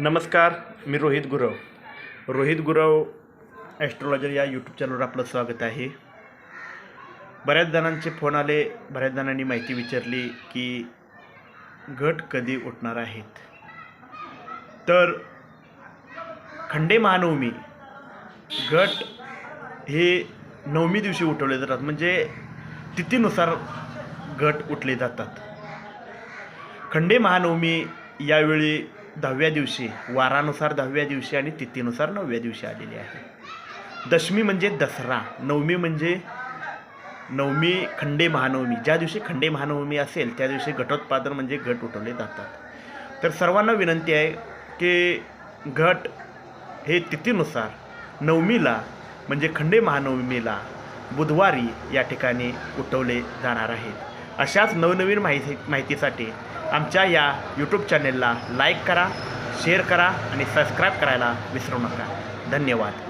नमस्कार, मी रोहित गुरव ॲस्ट्रोलॉजर या यूट्यूब चॅनलवर आपलं स्वागत आहे. बऱ्याच जणांचे फोन आले, बऱ्याच जणांनी माहिती विचारली की घट कधी उठणार आहेत. तर खंडे महानवमी घट हे नवमी दिवशी उठवले जातात, म्हणजे तिथीनुसार घट उठले जातात. खंडे महानवमी यावेळी 10व्या दिवशी, वारानुसार 10व्या दिवशी आणि तिथीनुसार 9व्या दिवशी आलेली आहे. दशमी म्हणजे दसरा, नवमी म्हणजे नवमी खंडे महानवमी. ज्या दिवशी खंडे महानवमी असेल त्या दिवशी घटोत्पादन म्हणजे घट उठवले जातात. तर सर्वांना विनंती आहे की घट हे तिथीनुसार नवमीला म्हणजे खंडे महानवमीला बुधवारी या ठिकाणी उठवले जाणार आहेत. अशाच नवनवीन माहितीसाठी आमच्या या यूट्यूब चॅनेलला लाईक करा, शेअर करा आणि सबस्क्राईब करायला विसरू नका. धन्यवाद.